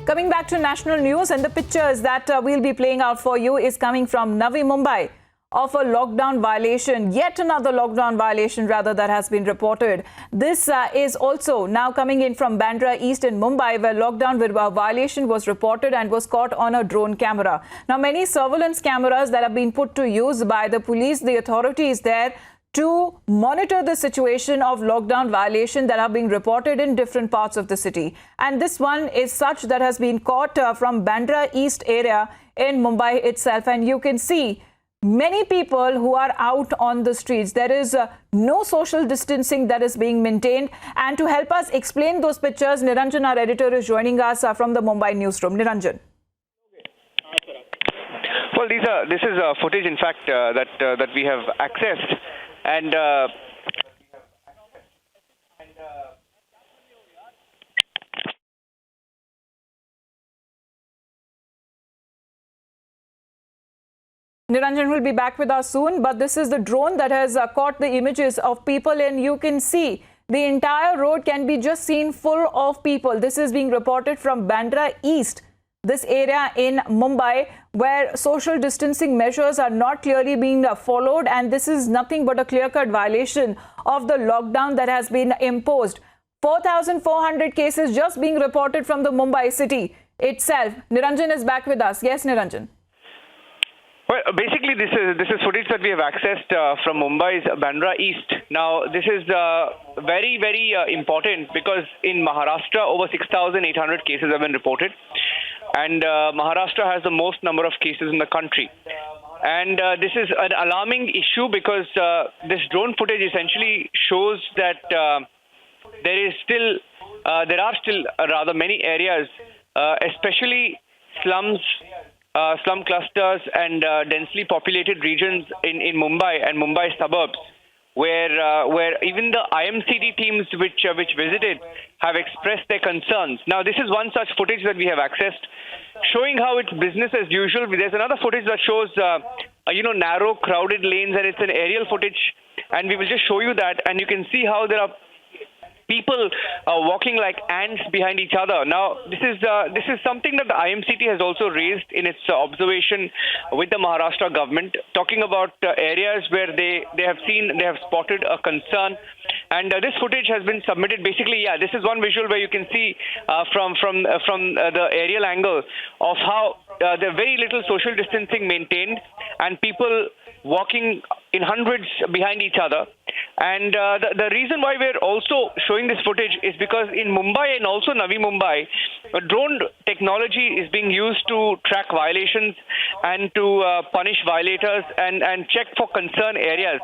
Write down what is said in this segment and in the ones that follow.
Coming back to national news, and the pictures that we'll be playing out for you is coming from Navi Mumbai of a lockdown violation, yet another lockdown violation rather that has been reported. This is also now coming in from Bandra East in Mumbai, where lockdown violation was reported and was caught on a drone camera. Now, many surveillance cameras that have been put to use by the police, the authorities there, to monitor the situation of lockdown violation that are being reported in different parts of the city. And this one is such that has been caught from Bandra East area in Mumbai itself. And you can see many people who are out on the streets. There is no social distancing that is being maintained. And to help us explain those pictures, Niranjan, our editor, is joining us from the Mumbai newsroom. Niranjan. Well, this is footage, in fact, that we have accessed. And Niranjan will be back with us soon, but this is the drone that has caught the images of people, and you can see the entire road can be just seen full of people. This is being reported from Bandra East, this area in Mumbai, where social distancing measures are not clearly being followed, and this is nothing but a clear-cut violation of the lockdown that has been imposed. 4,400 cases just being reported from the Mumbai city itself. Niranjan is back with us. Yes, Niranjan. Well, basically, this is footage that we have accessed from Mumbai's Bandra East. Now, this is very, very important because in Maharashtra, over 6,800 cases have been reported. And Maharashtra has the most number of cases in the country. And this is an alarming issue because this drone footage essentially shows that there are still rather many areas, especially slums, slum clusters and densely populated regions in Mumbai and Mumbai suburbs, where even the IMCD teams which visited have expressed their concerns. Now, this is one such footage that we have accessed, showing how it's business as usual. There's another footage that shows, narrow, crowded lanes, and it's an aerial footage. And we will just show you that, and you can see how there are people walking like ants behind each other. Now, this is something that the IMCT has also raised in its observation with the Maharashtra government, talking about areas where they have spotted a concern. And this footage has been submitted. Basically, this is one visual where you can see from the aerial angle of how there are very little social distancing maintained and people walking in hundreds behind each other. And the reason why we're also showing this footage is because in Mumbai and also Navi Mumbai, drone technology is being used to track violations and to punish violators and check for concern areas.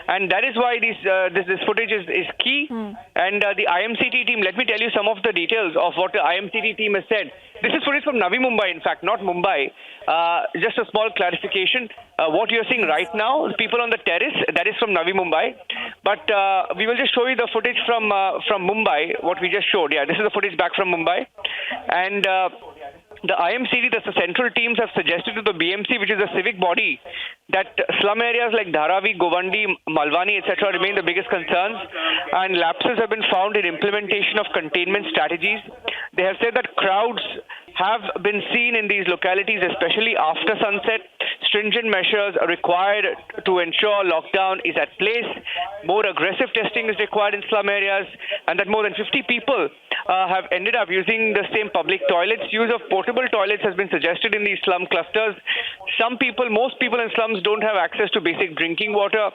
And that is why this footage is key. And the IMCT team, let me tell you some of the details of what the IMCT team has said. This is footage from Navi Mumbai, in fact, not Mumbai. Just a small clarification. What you're seeing right now, people on the terrace, that is from Navi Mumbai. But we will just show you the footage from Mumbai, what we just showed. Yeah, this is the footage back from Mumbai. And the IMCD, that's the central teams, have suggested to the BMC, which is a civic body, that slum areas like Dharavi, Govandi, Malwani, etc. remain the biggest concerns, and lapses have been found in implementation of containment strategies. They have said that crowds have been seen in these localities, especially after sunset. Stringent measures are required to ensure lockdown is at place. More aggressive testing is required in slum areas, and that more than 50 people have ended up using the same public toilets. Use of portable toilets has been suggested in these slum clusters. Most people in slums don't have access to basic drinking water,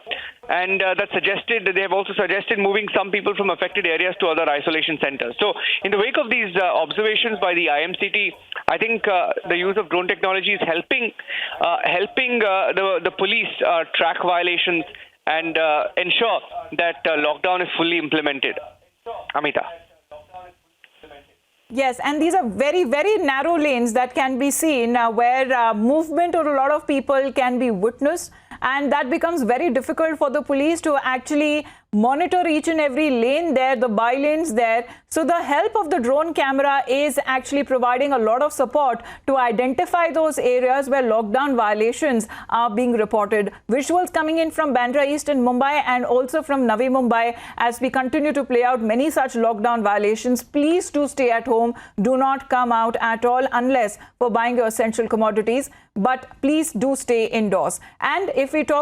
and they have also suggested moving some people from affected areas to other isolation centers. So, in the wake of these observations by the IMCT, I think the use of drone technology is helping the police track violations and ensure that lockdown is fully implemented. Amita. Yes, and these are very, very narrow lanes that can be seen where movement of a lot of people can be witnessed, and that becomes very difficult for the police to actually monitor each and every lane there, the by-lanes there. So the help of the drone camera is actually providing a lot of support to identify those areas where lockdown violations are being reported. Visuals coming in from Bandra East in Mumbai and also from Navi Mumbai as we continue to play out many such lockdown violations. Please do stay at home. Do not come out at all unless for buying your essential commodities. But please do stay indoors. And if we talk